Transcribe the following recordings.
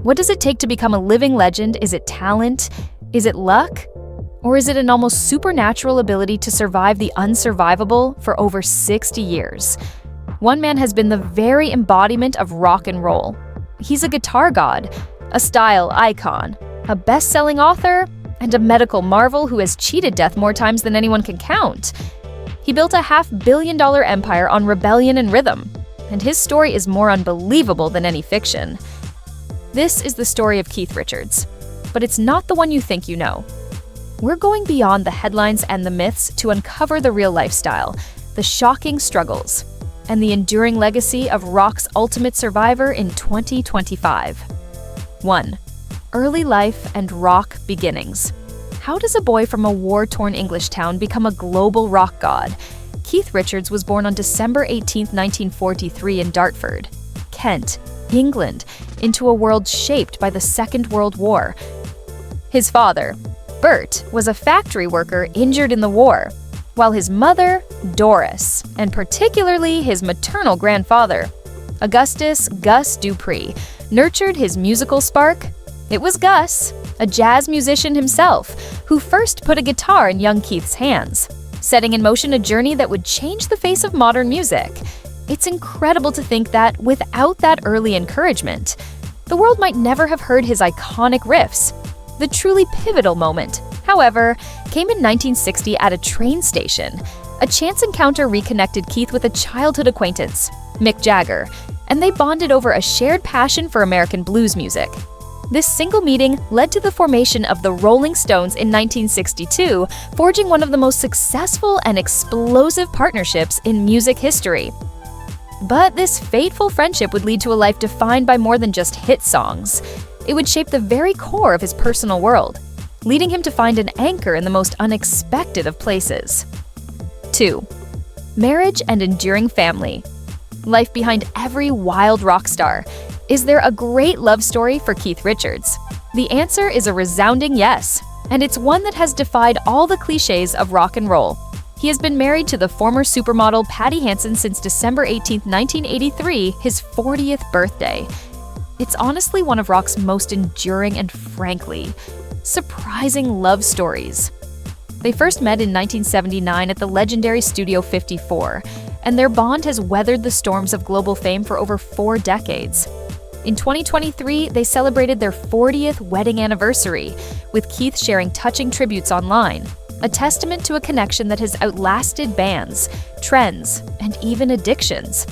What does it take to become a living legend? Is it talent? Is it luck? Or is it an almost supernatural ability to survive the unsurvivable for over 60 years? One man has been the very embodiment of rock and roll. He's a guitar god, a style icon, a best-selling author, and a medical marvel who has cheated death more times than anyone can count. He built a $500 million empire on rebellion and rhythm, and his story is more unbelievable than any fiction. This is the story of Keith Richards, but it's not the one you think you know. We're going beyond the headlines and the myths to uncover the real lifestyle, the shocking struggles, and the enduring legacy of rock's ultimate survivor in 2025. 1. Early life and rock beginnings. How does a boy from a war-torn English town become a global rock god? Keith Richards was born on December 18, 1943 in Dartford, Kent, England, into a world shaped by the Second World War. His father, Bert, was a factory worker injured in the war, while his mother, Doris, and particularly his maternal grandfather, Augustus Gus Dupree, nurtured his musical spark. It was Gus, a jazz musician himself, who first put a guitar in young Keith's hands, setting in motion a journey that would change the face of modern music. It's incredible to think that without that early encouragement, the world might never have heard his iconic riffs. The truly pivotal moment, however, came in 1960 at a train station. A chance encounter reconnected Keith with a childhood acquaintance, Mick Jagger, and they bonded over a shared passion for American blues music. This single meeting led to the formation of the Rolling Stones in 1962, forging one of the most successful and explosive partnerships in music history. But this fateful friendship would lead to a life defined by more than just hit songs. It would shape the very core of his personal world, leading him to find an anchor in the most unexpected of places. 2. Marriage and enduring family. Life behind every wild rock star. Is there a great love story for Keith Richards? The answer is a resounding yes, and it's one that has defied all the cliches of rock and roll. He has been married to the former supermodel Patti Hansen since December 18, 1983, his 40th birthday. It's honestly one of rock's most enduring and, frankly, surprising love stories. They first met in 1979 at the legendary Studio 54, and their bond has weathered the storms of global fame for over 4 decades. In 2023, they celebrated their 40th wedding anniversary, with Keith sharing touching tributes online, a testament to a connection that has outlasted bands, trends, and even addictions.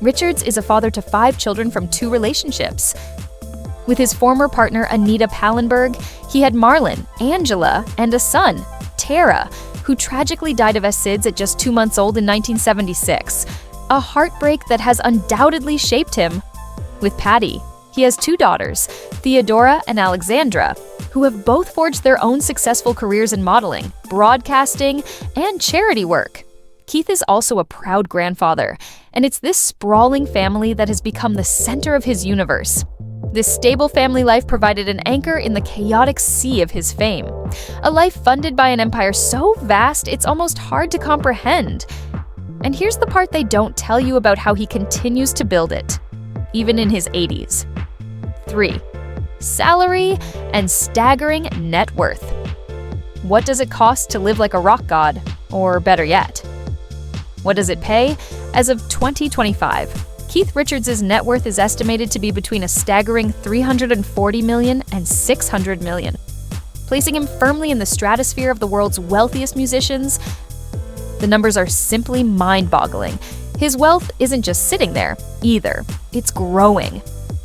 Richards is a father to 5 children from 2 relationships. With his former partner Anita Pallenberg, he had Marlon, Angela, and a son, Tara, who tragically died of SIDS at just 2 months old in 1976, a heartbreak that has undoubtedly shaped him. With Patti, he has 2 daughters, Theodora and Alexandra, who have both forged their own successful careers in modeling, broadcasting, and charity work. Keith is also a proud grandfather, and it's this sprawling family that has become the center of his universe. This stable family life provided an anchor in the chaotic sea of his fame, a life funded by an empire so vast it's almost hard to comprehend. And here's the part they don't tell you about how he continues to build it, even in his 80s. 3. Salary and staggering net worth. What does it cost to live like a rock god? Or better yet, what does it pay? As of 2025, Keith Richards' net worth is estimated to be between a staggering $340 million and $600 million, placing him firmly in the stratosphere of the world's wealthiest musicians. The numbers are simply mind-boggling. His wealth isn't just sitting there, either. It's growing.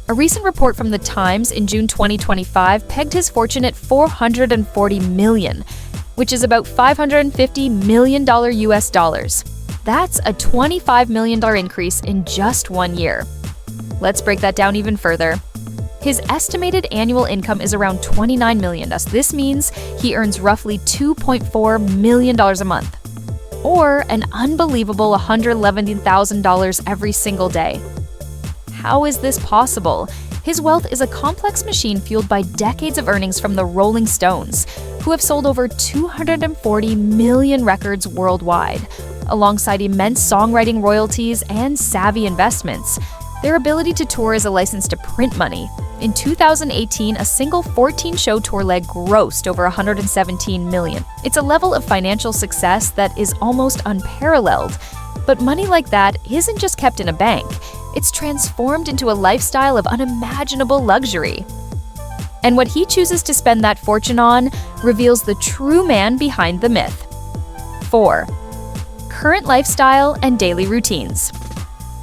A recent report from The Times in June 2025 pegged his fortune at $440 million, which is about $550 million US dollars. That's a $25 million increase in just 1 year. Let's break that down even further. His estimated annual income is around $29 million, thus this means he earns roughly $2.4 million a month, or an unbelievable $111,000 every single day. How is this possible? His wealth is a complex machine fueled by decades of earnings from the Rolling Stones, who have sold over 240 million records worldwide. Alongside immense songwriting royalties and savvy investments, their ability to tour is a license to print money, In 2018, a single 14-show tour leg grossed over $117 million. It's a level of financial success that is almost unparalleled. But money like that isn't just kept in a bank. It's transformed into a lifestyle of unimaginable luxury. And what he chooses to spend that fortune on reveals the true man behind the myth. 4. Current lifestyle and daily routines.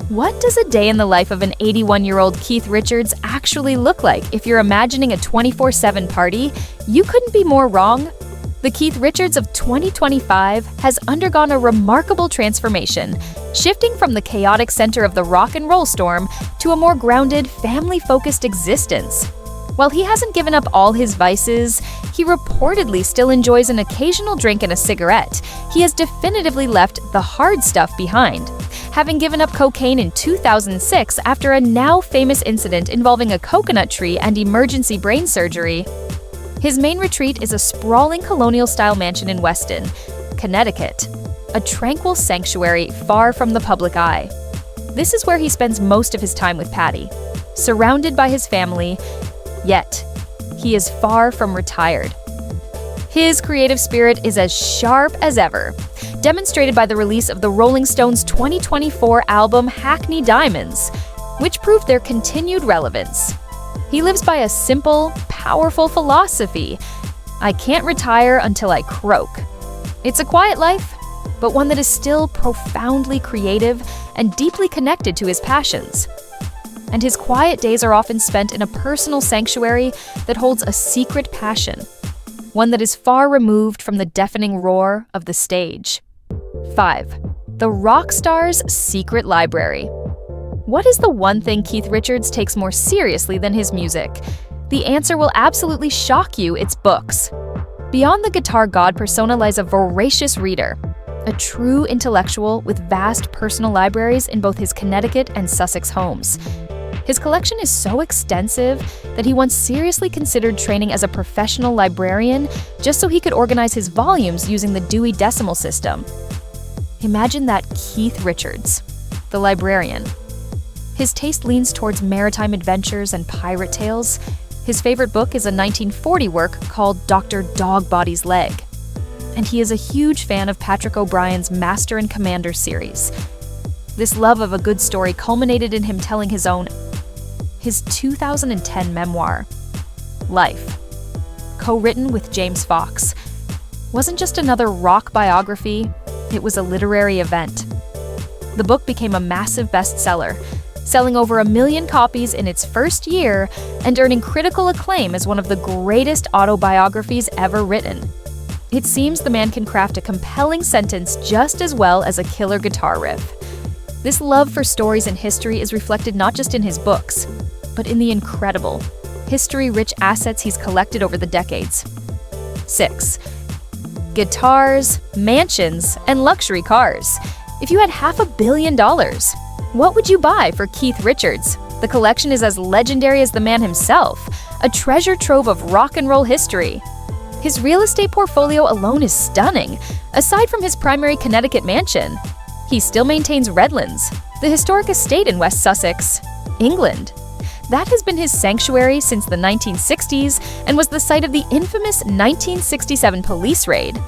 What does a day in the life of an 81-year-old Keith Richards actually look like? If you're imagining a 24/7 party, you couldn't be more wrong. The Keith Richards of 2025 has undergone a remarkable transformation, shifting from the chaotic center of the rock and roll storm to a more grounded, family-focused existence. While he hasn't given up all his vices, he reportedly still enjoys an occasional drink and a cigarette. He has definitively left the hard stuff behind, having given up cocaine in 2006 after a now famous incident involving a coconut tree and emergency brain surgery. His main retreat is a sprawling colonial-style mansion in Weston, Connecticut, a tranquil sanctuary far from the public eye. This is where he spends most of his time with Patti, surrounded by his family, yet he is far from retired. His creative spirit is as sharp as ever, demonstrated by the release of the Rolling Stones' 2024 album Hackney Diamonds, which proved their continued relevance. He lives by a simple, powerful philosophy: I can't retire until I croak. It's a quiet life, but one that is still profoundly creative and deeply connected to his passions. And his quiet days are often spent in a personal sanctuary that holds a secret passion, one that is far removed from the deafening roar of the stage. 5. The rock star's secret library. What is the one thing Keith Richards takes more seriously than his music? The answer will absolutely shock you: it's books. Beyond the guitar god persona lies a voracious reader, a true intellectual with vast personal libraries in both his Connecticut and Sussex homes. His collection is so extensive that he once seriously considered training as a professional librarian just so he could organize his volumes using the Dewey Decimal System. Imagine that Keith Richards, the librarian. His taste leans towards maritime adventures and pirate tales. His favorite book is a 1940 work called Dr. Dogbody's Leg. And he is a huge fan of Patrick O'Brian's Master and Commander series. This love of a good story culminated in him telling his 2010 memoir, Life, co-written with James Fox, wasn't just another rock biography, it was a literary event. The book became a massive bestseller, selling over 1 million copies in its first year and earning critical acclaim as one of the greatest autobiographies ever written. It seems the man can craft a compelling sentence just as well as a killer guitar riff. This love for stories and history is reflected not just in his books, but in the incredible, history-rich assets he's collected over the decades. 6. Guitars, mansions, and luxury cars. If you had $500 million, what would you buy for Keith Richards? The collection is as legendary as the man himself, a treasure trove of rock and roll history. His real estate portfolio alone is stunning. Aside from his primary Connecticut mansion, he still maintains Redlands, the historic estate in West Sussex, England. That has been his sanctuary since the 1960s and was the site of the infamous 1967 police raid.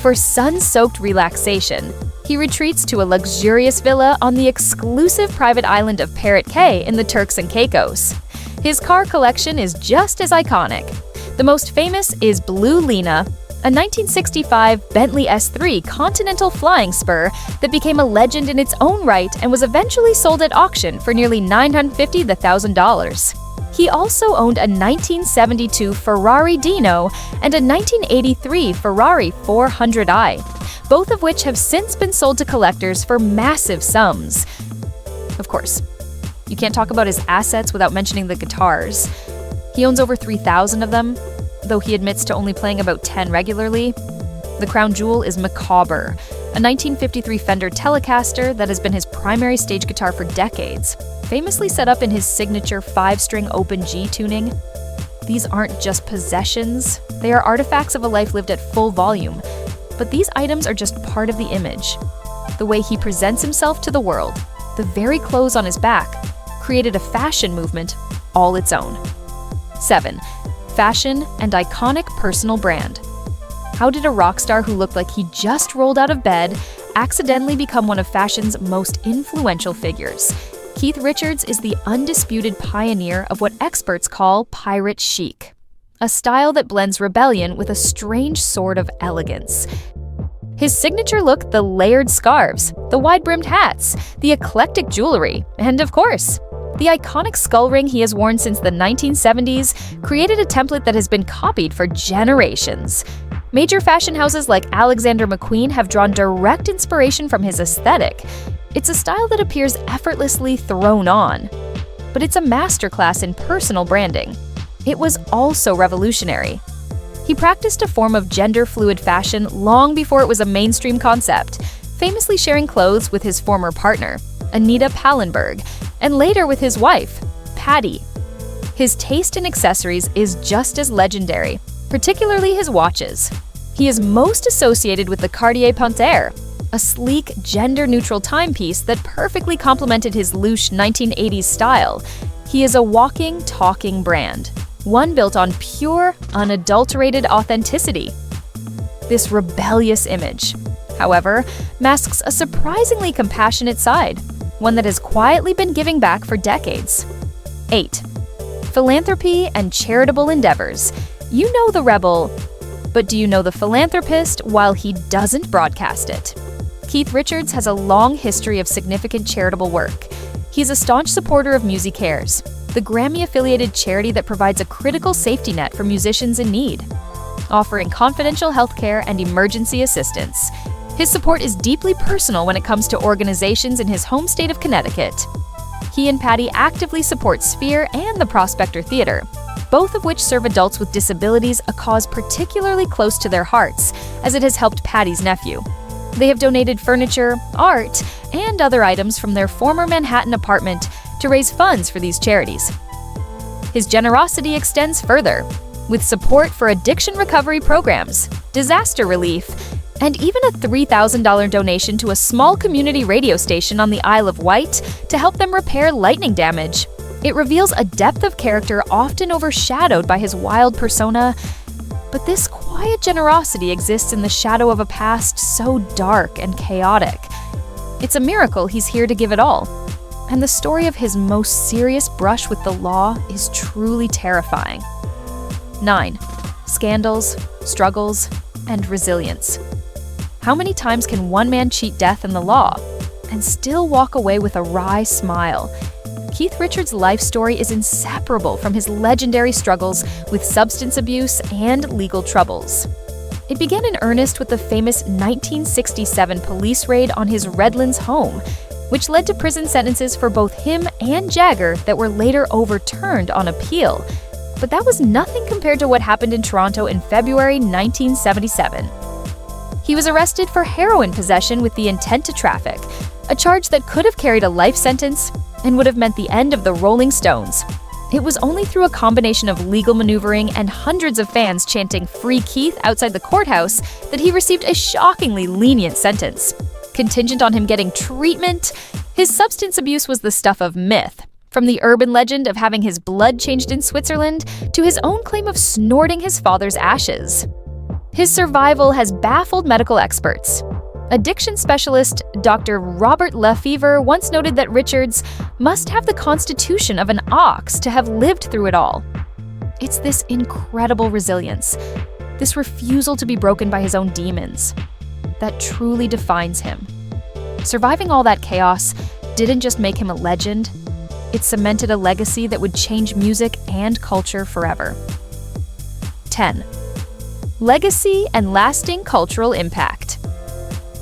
For sun-soaked relaxation, he retreats to a luxurious villa on the exclusive private island of Parrot Cay in the Turks and Caicos. His car collection is just as iconic. The most famous is Blue Lena, a 1965 Bentley S3 Continental flying spur that became a legend in its own right and was eventually sold at auction for nearly $950,000. He also owned a 1972 Ferrari Dino and a 1983 Ferrari 400i, both of which have since been sold to collectors for massive sums. Of course, you can't talk about his assets without mentioning the guitars. He owns over 3,000 of them, though he admits to only playing about 10 regularly. The crown jewel is Macabre, a 1953 Fender Telecaster that has been his primary stage guitar for decades, famously set up in his signature 5-string open G tuning. These aren't just possessions, they are artifacts of a life lived at full volume. But these items are just part of the image. The way he presents himself to the world, the very clothes on his back, created a fashion movement all its own. 7. Fashion and iconic personal brand. How did a rock star who looked like he just rolled out of bed accidentally become one of fashion's most influential figures? Keith Richards is the undisputed pioneer of what experts call pirate chic, a style that blends rebellion with a strange sort of elegance. His signature look, the layered scarves, the wide-brimmed hats, the eclectic jewelry, and of course, the iconic skull ring he has worn since the 1970s, created a template that has been copied for generations. Major fashion houses like Alexander McQueen have drawn direct inspiration from his aesthetic. It's a style that appears effortlessly thrown on. But it's a masterclass in personal branding. It was also revolutionary. He practiced a form of gender-fluid fashion long before it was a mainstream concept, famously sharing clothes with his former partner, Anita Pallenberg, and later with his wife, Patti. His taste in accessories is just as legendary, particularly his watches. He is most associated with the Cartier Panthère, a sleek, gender-neutral timepiece that perfectly complemented his louche 1980s style. He is a walking, talking brand, one built on pure, unadulterated authenticity. This rebellious image, however, masks a surprisingly compassionate side, one that has quietly been giving back for decades. 8. Philanthropy and charitable endeavors. You know the rebel, but do you know the philanthropist while he doesn't broadcast it? Keith Richards has a long history of significant charitable work. He's a staunch supporter of Music Cares, the Grammy-affiliated charity that provides a critical safety net for musicians in need, offering confidential healthcare and emergency assistance. His support is deeply personal when it comes to organizations in his home state of Connecticut. He and Patti actively support Sphere and the Prospector Theater, both of which serve adults with disabilities, a cause particularly close to their hearts, as it has helped Patti's nephew. They have donated furniture, art, and other items from their former Manhattan apartment to raise funds for these charities. His generosity extends further, with support for addiction recovery programs, disaster relief, and even a $3,000 donation to a small community radio station on the Isle of Wight to help them repair lightning damage. It reveals a depth of character often overshadowed by his wild persona, but this quiet generosity exists in the shadow of a past so dark and chaotic. It's a miracle he's here to give it all, and the story of his most serious brush with the law is truly terrifying. 9. Scandals, struggles, and resilience. How many times can one man cheat death and the law, and still walk away with a wry smile? Keith Richards' life story is inseparable from his legendary struggles with substance abuse and legal troubles. It began in earnest with the famous 1967 police raid on his Redlands home, which led to prison sentences for both him and Jagger that were later overturned on appeal. But that was nothing compared to what happened in Toronto in February 1977. He was arrested for heroin possession with the intent to traffic, a charge that could have carried a life sentence and would have meant the end of the Rolling Stones. It was only through a combination of legal maneuvering and hundreds of fans chanting "Free Keith" outside the courthouse that he received a shockingly lenient sentence. Contingent on him getting treatment, his substance abuse was the stuff of myth, from the urban legend of having his blood changed in Switzerland to his own claim of snorting his father's ashes. His survival has baffled medical experts. Addiction specialist Dr. Robert Lefevre once noted that Richards must have the constitution of an ox to have lived through it all. It's this incredible resilience, this refusal to be broken by his own demons, that truly defines him. Surviving all that chaos didn't just make him a legend, it cemented a legacy that would change music and culture forever. 10. Legacy and lasting cultural impact.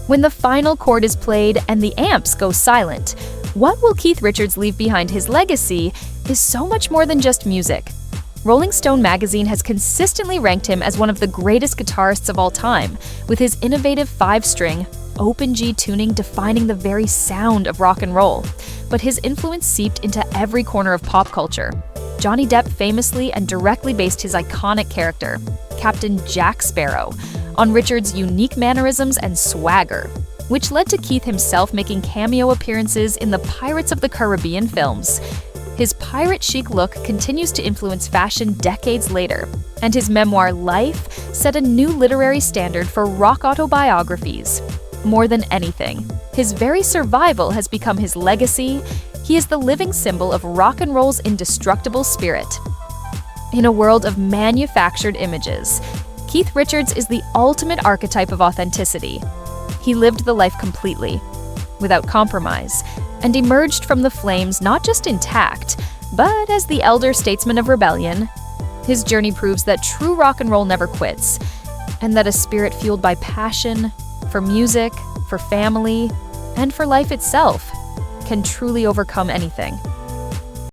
When the final chord is played and the amps go silent, what will Keith Richards leave behind? His legacy is so much more than just music. Rolling Stone magazine has consistently ranked him as one of the greatest guitarists of all time, with his innovative 5-string, open G tuning defining the very sound of rock and roll. But his influence seeped into every corner of pop culture. Johnny Depp famously and directly based his iconic character, Captain Jack Sparrow, on Richards' unique mannerisms and swagger, which led to Keith himself making cameo appearances in the Pirates of the Caribbean films. His pirate chic look continues to influence fashion decades later, and his memoir Life set a new literary standard for rock autobiographies. More than anything, his very survival has become his legacy. He is the living symbol of rock and roll's indestructible spirit. In a world of manufactured images, Keith Richards is the ultimate archetype of authenticity. He lived the life completely, without compromise, and emerged from the flames not just intact, but as the elder statesman of rebellion. His journey proves that true rock and roll never quits, and that a spirit fueled by passion, for music, for family, and for life itself can truly overcome anything.